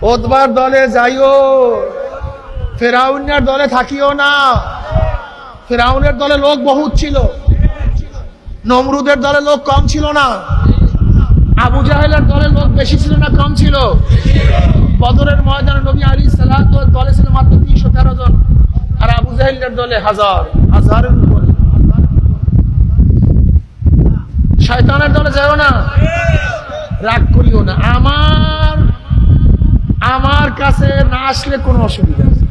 ওতবার দলে যাইও, ফেরাউনের দলে থাকিও না। ফেরাউনের দলে লোক বহুত ছিল, নমরুদের দলে লোক কম ছিল না। আবু জাহেলের দলে লোক বেশি ছিল না কম ছিল? বদরের ময়দানে নবী আলাইহিস সালাম দলে ছিল মাত্র 313 জন, আর আবু জাহেলের দলে হাজারের উপরে। শয়তানের দলে যাও না, রাগ করিও না। আমার কাছে না আসলে কোনো অসুবিধা নেই,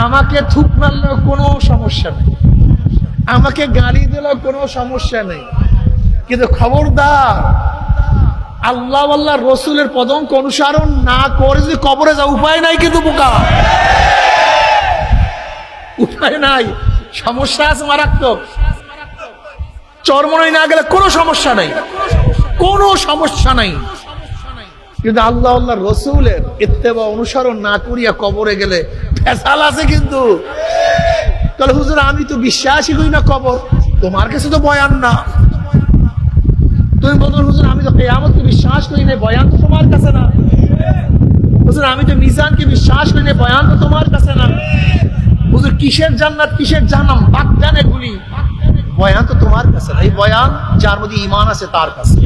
আমাকে থুক মারলেও কোনো সমস্যা নেই, আমাকে গালি দিলেও কোনো সমস্যা নেই, কিন্তু খবরদার আল্লাহ আল্লাহ রসুলের পদঙ্ক অনুসরণ না করে যদি কবরে যাও, উপায় নাই, কিন্তু বোকা উপায় নাই, সমস্যা আছে মারাত্মক। চরমনাই না গেলে কোনো সমস্যা নাই, কোনো সমস্যা নাই, কিন্তু আল্লাহ আল্লাহ রসুলের ইত্তেবা অনুসরণ না করিয়া কবরে গেলে ফেসাল আছে। কিন্তু তাহলে হুজুর আমি তো বিশ্বাসই করি না কবর, তোমার কাছে তো বয়ান না। তুমি বলো হুজুর আমি তো কিয়ামতকে বিশ্বাস করি না, বয়ান তো তোমার কাছে না। হুজুর আমি তো মিজানকে বিশ্বাস করি না, বয়ান তো তোমার কাছে না। হুজুর কিসের জান্নাত কিসের জাহান্নাম বাগদান এগুলি, বয়ান তো তোমার কাছে না। এই বয়ান যার মধ্যে ঈমান আছে তার কাছে।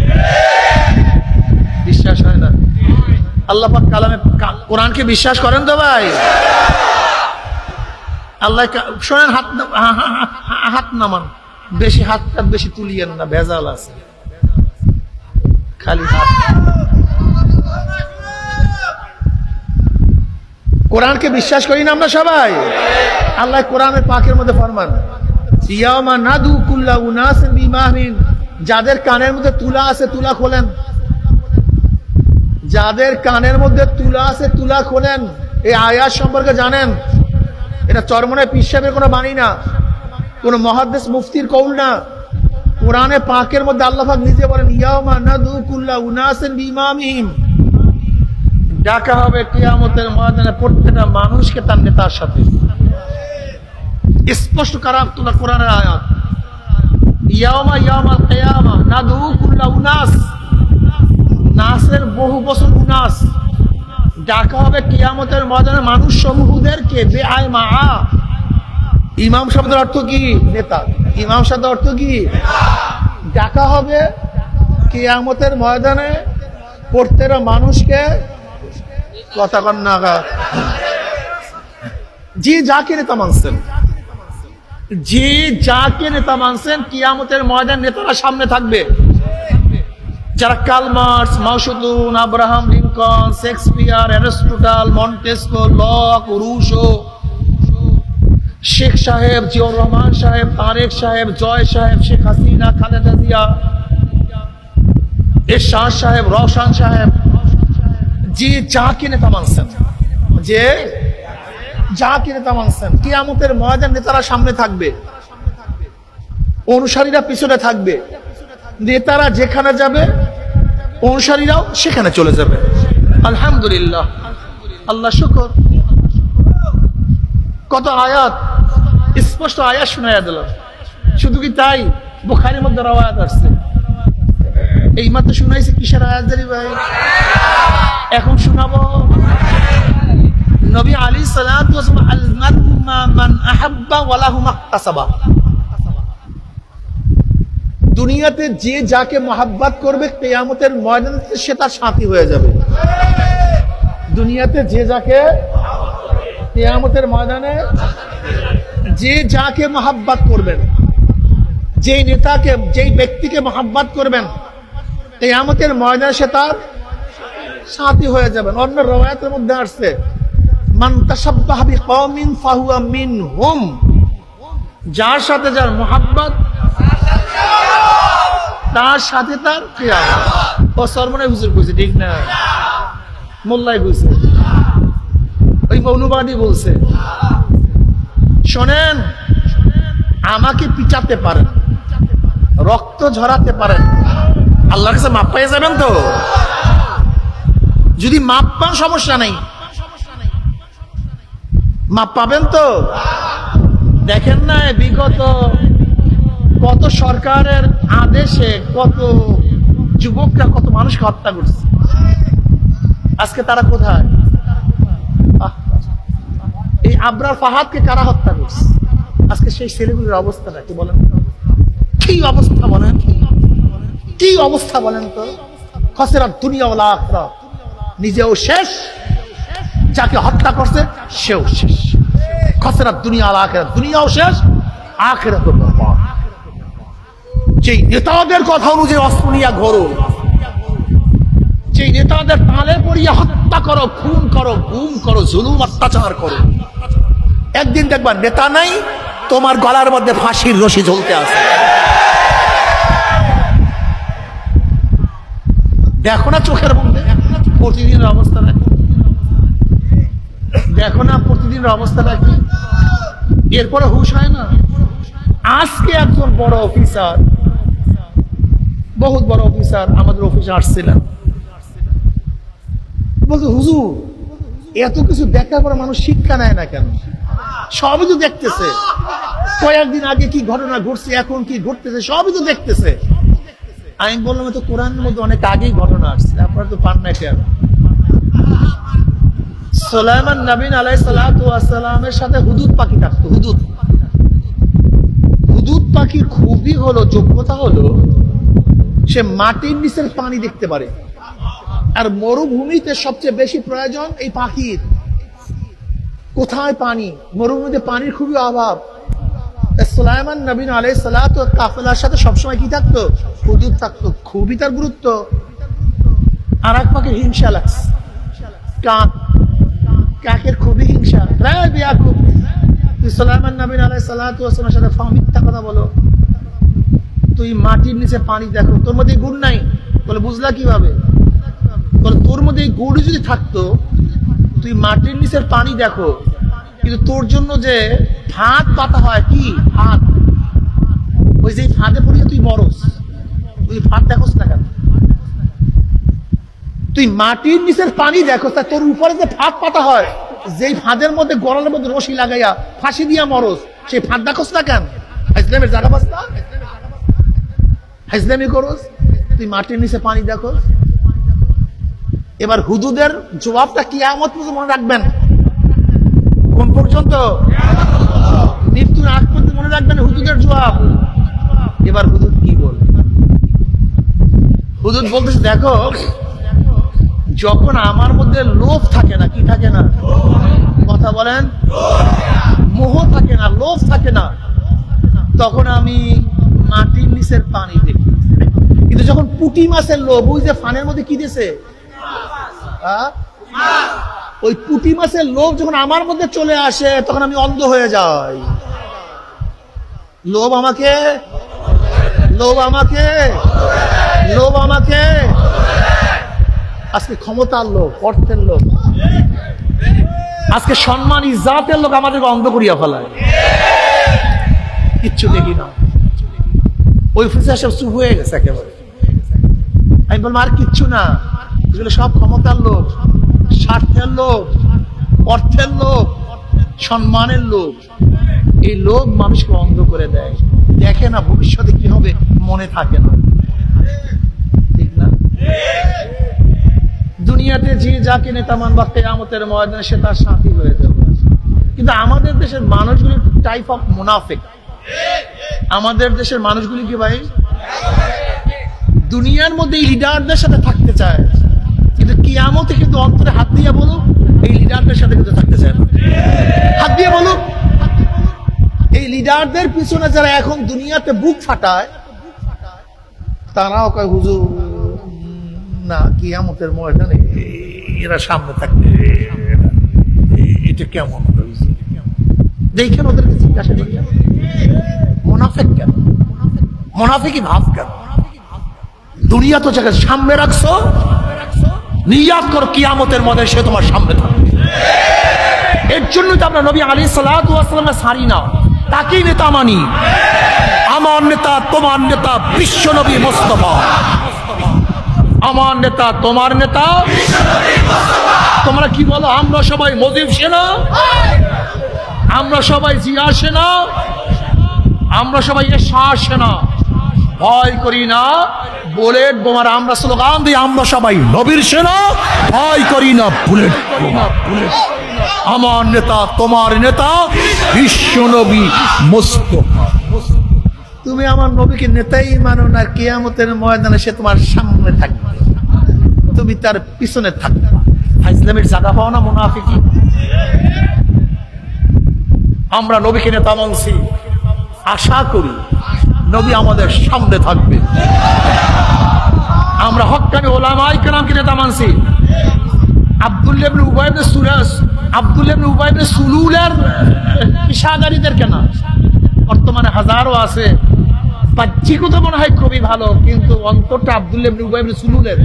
বিশ্বাস হয় না? আল্লাহ পাক কালামে কোরআনকে বিশ্বাস করেন তো ভাই? আল্লাহ শোনেন, হাত নামান, বেশি হাতটা বেশি তুলিয়েন না, ভেজাল আছে, খালি হাত। কোরআনকে বিশ্বাস করি না আমরা সবাই? আল্লাহ কোরআনের পাকের মধ্যে ফরমান, ইয়ামা নাদু কুল্লা উনাসিন বিইমামিন, যাদের কানের মধ্যে তুলা আছে তুলা খোলেন, যাদের কানের মধ্যে তুলা আছে তুলা খোলেন। এই আয়াত সম্পর্কে জানেন, এটা চরমনায় পীর সাহেবের কোনো বাণী না, কোন মুহাদ্দিস মুফতির কওল না। কোরআনে পাকের মধ্যে আল্লাহ পাক নিজে বলেন, ইয়ামা নাদু কুল্লা উনাসিন বিইমামিহিম, ডাকা হবে কিয়ামতের ময়দানে প্রত্যেকটা মানুষকে তার নেতার সাথে। স্পষ্ট কারাতুল্লাহ কোরআনের আয়াত, ইয়াউমাল কিয়ামা নাদু কুল্লা উনাস, নাসের বহু বছর উনাস, ডাকা হবে কিয়ামতের ময়দানে মানুষ সমূহদেরকে বেআই মা। ইমাম শব্দের অর্থ কি? নেতা। ইমাম শব্দের অর্থ কি? ডাকা হবে কিয়ামতের ময়দানে প্রত্যেকটা মানুষকে, কথা কন না, যে যাকে নেতা মানছেন, যে যাকে নেতা মানছেন, কিয়ামতের ময়দান নেতারা সামনে থাকবে। যারা Karl Marx, Mao Tse-tung, Abraham Lincoln, Shakespeare, Aristotle, Montesquieu, Locke, Rousseau, Sheikh Saheb, Ziaur Rahman সাহেব, তারেক সাহেব, জয় সাহেব, শেখ হাসিনা, খালেদা জিয়া, এরশাদ সাহেব, রওশন সাহেব, যে যাকে নেতা মানছেন, যে যাকে নেতা মানছেন, কিয়ামতের ময়দান নেতারা সামনে থাকবে, অনুসারীরা পিছনে থাকবে। নেতারা যেখানে যাবে অনুসারীরাও সেখানে চলে যাবে। আলহামদুলিল্লাহ, আল্লাহ শুকর। কত আয়াত, স্পষ্ট আয়াত শোনায়া দিলাম। শুধু কি তাই? বুখারীর মধ্যে রওয়ায়াত আসছে। এই মাত্র শুনাইছে কিসের আয়াত জানি ভাই? এখন শোনাবো নবী আলাইহিস সালাতু ওয়াস সালাম, আল মারউ মা মান আহাব্বা ওয়া লাহু মাকতাসাবা। দুনিয়াতে যে যাকে মহাব্বত করবে কিয়ামতের ময়দানে সে তার সাথী হয়ে যাবে। দুনিয়াতে যে যাকে, কিয়ামতের ময়দানে যে যাকে মহাব্বত করবেন, যেই নেতাকে, যেই ব্যক্তিকে মহাব্বত করবেন, কিয়ামতের ময়দানে সে তার সাথী হয়ে যাবেন। অন্য রওয়ায়াতের মধ্যে আসছে, মান তাশাব্বাহা বিকওমিন ফাহুয়া মিনহুম, যার সাথে যার মহাব্বত তার সাথে তার কিয়ামত। ও সরমনে হুজুর কইছে, ঠিক না? মোল্লাই কইছে, ওই মৌলবাদী বলছে। শোনেন, আমাকে পিটাতে পারেন, রক্ত ঝরাতে পারেন, আল্লাহর কাছে মাপ পেয়ে যাবেন তো। যদি মাপ পান সমস্যা নেই, মাপ পাবেন তো। দেখেন না বিগত কত সরকারের আদেশে কত যুবকরা কত মানুষকে হত্যা করছে। আজকে তারা কোথায়? এই আবরার ফাহাদকে কারা হত্যা করছে? আজকে সেই ছেলেগুলির অবস্থাটা কি বলেন? কি অবস্থা বলেন? কি অবস্থা বলেন তো? খসরাত দুনিয়া ওয়াল আখিরাত, নিজেও শেষ, যাকে হত্যা করছে সেও শেষ। খসরাত দুনিয়া ওয়াল আখিরাত, দুনিয়াও শেষ, আখিরাতও বরবাদ। যেই নেতাদের কথা অনুযায়ী অস্ত্র নিয়ে ঘোরো, যেই নেতাদের তালে পড়িয়ে হত্যা করো, খুন করো, গুম করো, জুলুম অত্যাচার করো, একদিন দেখবা নেতা নাই, তোমার গলার মধ্যে ফাঁসির রশি ঝুলতে আছে। দেখো না চোখের মধ্যে প্রতিদিনের অবস্থাটা, দেখো না প্রতিদিনের অবস্থাটা কি। এরপরে হুঁশ হয় না। আজকে একজন বড় অফিসার, বহুত বড় অফিসার আমাদের অফিসে আসছিলেন, বলছে হুজুর এত কিছু দেখার পরে মানুষ শিক্ষা নেয় না কেন? সবই তো দেখতেছে, কয়েকদিন আগে কি ঘটনা ঘটছে, এখন কি ঘটতেছে, সবই তো দেখতেছে। আমি বললাম তো কোরআনের মধ্যে অনেক আগেই ঘটনা আসছে, আপনারা তো পান না কেন? সুলাইমান নবী আলাইহিস সালাতু ওয়াস সালামের সাথে হুদুদ পাখি থাকতো। হুদুদ পাখির খুবই হলো যোগ্যতা হলো সে মাটির নিচের পানি দেখতে পারে, আর মরুভূমিতে সবচেয়ে বেশি প্রয়োজন এই পাখির। কোথায় পানি? মরুভূমিতে পানির খুবই অভাব। সুলাইমান নবী আলাইহিস সালাতু কাফেলার সাথে সবসময় কি থাকতো? হুদুদ থাকতো। খুবই তার গুরুত্ব। আর এক পাখির হিংসা লাগছে, কাক, কাকের খুবই হিংসা। তুই সুলাইমান নবী আলাইহিস সালাতু ওয়াস সালামের সাথে মিথ্যা কথা বলো, তুই মাটির নিচে পানি দেখো, তোর মধ্যে গুণ নাই। বলে বুঝলা কিভাবে? বলে তোর মধ্যে এই গুড় যদি থাকতো, তুই মাটির নিচের পানি দেখো, কিন্তু তোর জন্য যে ফাঁদ পাতা হয়, কি ফাঁদ, ওই যে ফাঁদে পড়িয়ে তুই মরস, তুই ফাঁদ দেখোস না কেন? তুই মাটির নিচের পানি দেখোস, তা তোর উপরে যে ফাঁদ পাতা হয়, যেই ফাঁদের মধ্যে গড়ালের মধ্যে রশি লাগাইয়া ফাঁসি দিয়া মরস, সেই ফাঁদ দেখোস না কেন? হাজলামের জায়গা পাস না, হাজলামি করস, তুই মাটির নিচে পানি দেখোস। এবার হুদুদের জবাবটা কিয়ামত পর্যন্ত মনে রাখবেন। কোন পর্যন্ত? মৃত্যুর আগ পর্যন্ত মনে রাখবেন হুদুদের জবাব। এবার হুদুদ কি বল? হুদুদ বলতেছে দেখো, যখন আমার মধ্যে লোভ থাকে না, কি থাকে না, কথা বলেন, মোহ থাকে না, লোভ থাকে না, তখন আমি মাটির নিচের পানি দেখি। কিন্তু যখন পুঁটি মাছের লোভ, ওই যে ফানের মধ্যে কি দিছে, ওই পুঁটি মাছের লোভ যখন আমার মধ্যে চলে আসে, তখন আমি অন্ধ হয়ে যাই। লোভ আমাকে, লোভ আমাকে, লোভ আমাকে। আজকে ক্ষমতার লোভ, অর্থের লোভ, আজকে সম্মান ইজ্জতের লোক আমাদেরকে অন্ধ করিয়া ফেলায়। কিচ্ছু দেখি না। ওই অফিসার সব চুপ হয়ে গেছে একেবারে। আমি বললাম আর কিচ্ছু না, এগুলো সব ক্ষমতার লোভ, স্বার্থের লোভ, অর্থের লোভ, সম্মানের লোভ। এই লোভ মানুষকে অন্ধ করে দেয়, দেখে না ভবিষ্যতে কি হবে, মনে থাকে না, ঠিক না? দুনিয়াতে যে যাকে নেতা মানবা, কিয়ামতের ময়দানে সে তার সাথী হয়ে যাবে। কিন্তু আমাদের দেশের মানুষগুলি টাইপ অফ মুনাফিক। আমাদের দেশের মানুষগুলি কি ভাই, দুনিয়ার মধ্যে এই লিডারদের সাথে থাকতে চায়, কিন্তু কিয়ামতে কিন্তু অন্তরে হাত দিয়ে বলুক, এই লিডারদের সাথে কিন্তু থাকতে চায় না। হাত দিয়ে বলুক, এই লিডারদের পিছনে যারা এখন দুনিয়াতে বুক ফাটায়, তারাও কয় হুজুর না, কিয়ামতের ময়দানে এরা সামনে থাকবে, এটা কেমন? দেখেন ওদেরকে জিজ্ঞাসা করি, মুনাফিক কেন, মুনাফিকই ভাব কেন? দুনিয়া তো জায়গায় সামনে রাখছো, নিয়াত করো কিয়ামতের মধ্যে সে তোমার সামনে থাকবে। এর জন্যই তো আমরা নবী আলাইহিস সালাতু ওয়াস সালামের সারি না, তাকেই নেতা মানি। আমার নেতা, তোমার নেতা বিশ্ব নবী মুস্তাফা। আমার নেতা, তোমার নেতা। তোমরা কি বলো? আমরা সবাই মুজিব সেনা, আমরা সবাই জিয়া সেনা, আমরা সবাই এরশাদ সেনা। ভয় করি না, বুলেট বোমার আমরা স্লোগান দিই, আমরা সবাই নবীর সেনা, ভয় করি না বুলেট বোমা। আমার নেতা তোমার নেতা বিশ্ব নবী মুস্তাফা। তুমি আমার নবীকে নেতাই মানো না, কিয়ামতের ময়দানে সে তোমার সামনে থাকবে, তুমি তার পিছনে থাকবে। ইসলামের জায়গা পাও না মুনাফিকি। আমরা নবীকে নেতা মানছি, আশা করি নবী আমাদের সামনে থাকবে। আমরা হক্কানি ওলামায়ে কেরামকে নেতা মানছি। আব্দুল্লাহ ইবনে উবাই ইবনে সুলুলের পেশাদারীদের কেনা, বর্তমানে হাজারো আছে, বাহ্যিকও তো মনে হয় খুবই ভালো, কিন্তু অন্তরটা আব্দুল্লাহ ইবনে উবাই ইবনে সুলুলের,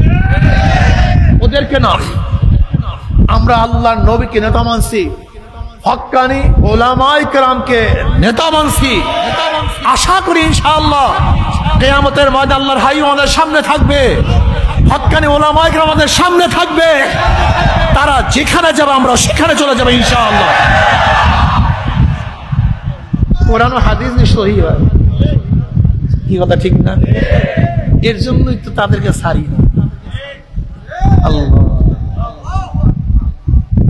ওদেরকে না। আমরা আল্লাহর নবীকে নেতা মানছি, হক্কানি ওলামায়ে কেরামকে নেতা মানছি। আশা করি ইনশাআল্লাহ কিয়ামতের ময়দানে আল্লাহর হাই আমাদের সামনে থাকবে, হক্কানি ওলামায়ে কেরাম আমাদের সামনে থাকবে। তারা যেখানে যাবে আমরা সেখানে চলে যাবে ইনশাআল্লাহ। কোরআন ও হাদিস সহিহ হয়, কি কথা ঠিক না? এর জন্যই তো তাদেরকে ছাড়ি না। আল্লাহ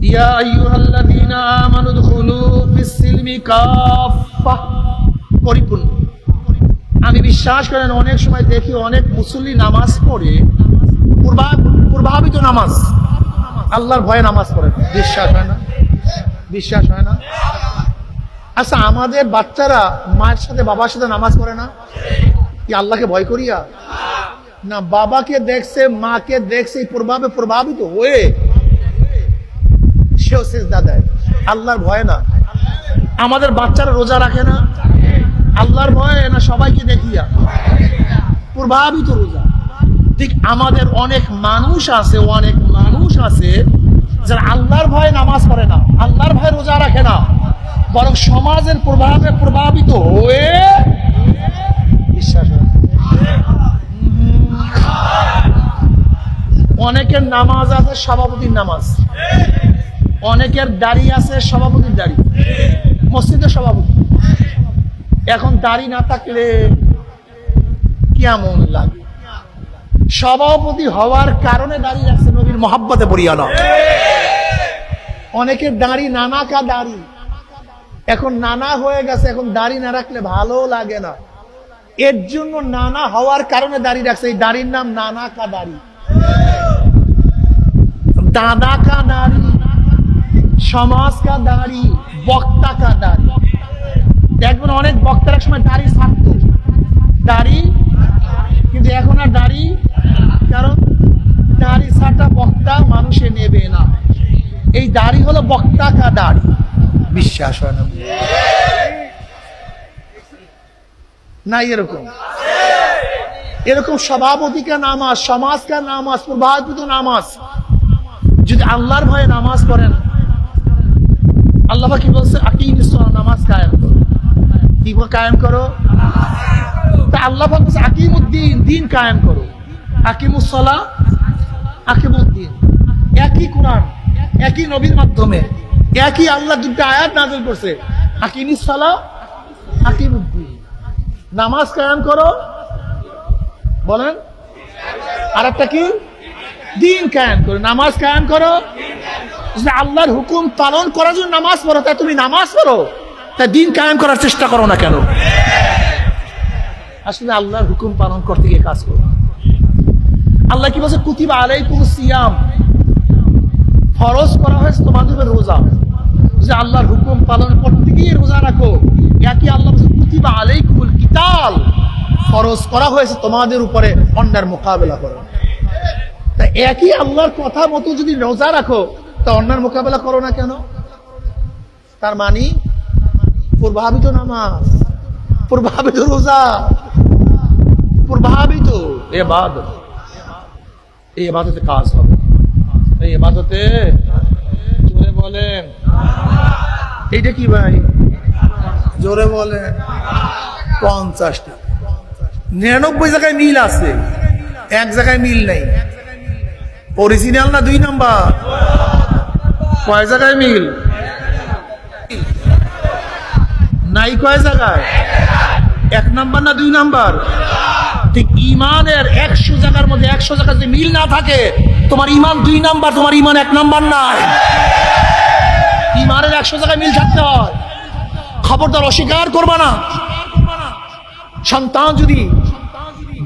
ইয়া আইয়ুহাল্লাযীনা আমানু দুখুলু ফিস-সিলমি কাফা, পরিপূর্ণ। আমি বিশ্বাস করেন অনেক সময় দেখি অনেক মুসল্লি নামাজ পড়ে পূর্বাভাবিত নামাজ, আল্লাহর ভয়ে নামাজ পড়ে, বিশ্বাস হয় না? বিশ্বাস হয় না? আচ্ছা, আমাদের বাচ্চারা মায়ের সাথে বাবার সাথে নামাজ পড়ে না কি আল্লাহকে ভয় করিয়া? না, বাবাকে দেখছে মাকে দেখছে প্রভাবিত হয়ে সেও সিজদা দেয়, আল্লাহর ভয় না। আমাদের বাচ্চারা রোজা রাখে না আল্লাহর ভয়ে না সবাইকে দেখিয়া? প্রভাবিত রোজা। ঠিক আমাদের অনেক মানুষ আছে যারা আল্লাহর ভয়ে নামাজ পড়ে না, আল্লাহর ভয়ে রোজা রাখে না, বরং সমাজের প্রভাবে প্রভাবিত হয়ে বিশ্বাস হয়। অনেকের নামাজ আছে সভাপতির নামাজ, অনেকের দাড়ি আছে সভাপতির দাড়ি, মসজিদের সভাপতি। এখন দাড়ি না থাকলে কেমন লাগে? সভাপতি হওয়ার কারণে দাড়ি রাখছে, নবীর মহাব্বতে পড়িয়া না। অনেকের দাড়ি নানা কা দাড়ি, এখন নানা হয়ে গেছে, এখন দাড়ি না রাখলে ভালো লাগে না, এর জন্য নানা হওয়ার কারণে দাড়ি রাখছে। এই দাড়ির নাম নানা কা দাড়ি, দাদা কা দাড়ি, সমাজ কা দাড়ি, বক্তা কা দাড়ি। দেখবেন অনেক বক্তার এক সময় দাড়ি ছাড়ত, দাড়ি, কিন্তু এখন আর দাড়ি, কারণ দাড়ি ছাটা বক্তা মানুষে নেবে না। এই দাড়ি হলো বক্তা কা দাড়ি, বিশ্বাস হয় না? না এরকম সভাপতি কা নামাজ, সমাজ কা নামাজ, প্রভাবিত নামাজ, যদি আল্লাহর ভয়ে নামাজ পড়েন, আল্লাহ কি বলছে? আকিমিস সালাত, নামাজ কায়েম করো। কি কায়েম করো? তা আল্লাহ বলছে আকিমুদ্দিন, দিন কায়েম করো। আকিমুস সালাত, আকিমুদ্দিন, একই কোরআন, একই নবীর মাধ্যমে একই আল্লাহ দুটো আয়াত নাযিল করছে। আকিমিস সালাত, আকিমুদ্দিন, নামাজ কায়েম করো, বলেন। আর একটা কি? দিন কায়েম করো, নামাজ কায়েম করো। আল্লাহর হুকুম পালন করার জন্য নামাজ পড়ো, তাই তুমি নামাজ পড়ো, তাই দিন কায়েম করার চেষ্টা করো না কেন? আসলে আল্লাহর হুকুম পালন করতে গিয়ে কাজ করো। আল্লাহ কি বলছে? কুতিবা আলাইকুমুস সিয়াম, ফরজ করা হয়েছে তোমাদের উপর রোজা। যে আল্লাহর হুকুম পালন করতে গিয়ে রোজা রাখো। একই আল্লাহ বলছে কুতিবা আলাইকুমুল কিতাল, ফরজ করা হয়েছে তোমাদের উপরে অন্যায়ের মোকাবেলা করো। তা একই আল্লাহর কথা মতো যদি রোজা রাখো, তা অন্যায়ের মোকাবেলা করো না কেন? তার মানে প্রভাবিত নামাজ, প্রভাবিত রোজা, প্রভাবিত ইবাদত। এই ইবাদতে কাজ হবে, এই ইবাদতে জোরে বলেন। এইটা কি ভাই? জোরে বলেন। 50টা, 99 জায়গায় মিল আছে, এক জায়গায় মিল নাই। অরিজিনাল না 2 নাম্বার? কয় জায়গায় মিল নাই? কয় জায়গায়? 1 নাম্বার না 2 নাম্বার? ঠিক ইমানের 100 জায়গার মধ্যে 100 জায়গা যদি মিল না থাকে, তোমার ইমান 2 নাম্বার, তোমার ইমান 1 নাম্বার নাই। ইমানের 100 জায়গায় মিল থাকতে হয়। খবরদার অস্বীকার করবা না। সন্তান যদি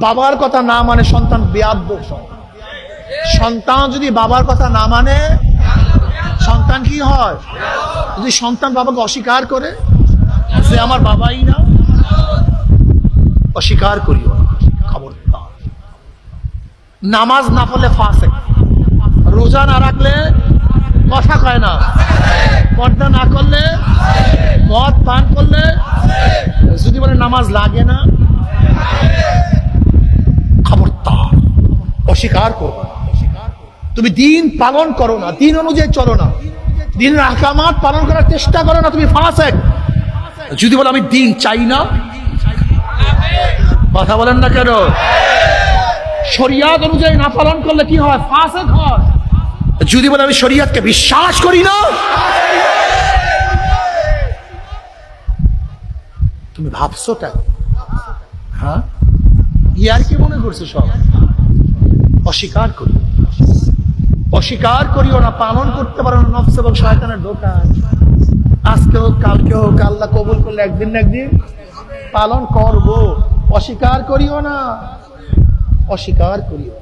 বাবার কথা না মানে, সন্তান বেয়াদ্দ। সন্তান যদি বাবার কথা না মানে, সন্তান কি হয়? যদি সন্তান বাবাকে অস্বীকার করে যে আমার বাবাই না, অস্বীকার করিও না। খবরদার। নামাজ না পড়লে ফাসেক, রোজা না রাখলে কথা কয় না, পর্দা না করলে, মদ পান করলে, যদি বলে নামাজ লাগে না, খবরদার অস্বীকার করো না। তুমি দিন পালন করো না, দিন অনুযায়ী চলো না, দিনের আহকামাত পালন করার চেষ্টা করো না, তুমি ফাসেক। যদি বলে আমি দিন চাই না, কথা বলেন না কেন? শরিয়াত অনুযায়ী না পালন করলে কি হয়? ফাসেক হয়। যদি বলে আমি শরিয়াতকে বিশ্বাস করি না, তুমি ভাবছোটা, হ্যাঁ, ইয়ার কি মনে করছো? সব অস্বীকার করি, অস্বীকার করিও না। পালন করতে পারো না, নফস এবং শয়তানের দোকান। আজকে হোক, কালকে হোক, আল্লাহ কবুল করলে একদিন না একদিন পালন করবো। অস্বীকার করিও না, অস্বীকার করিও।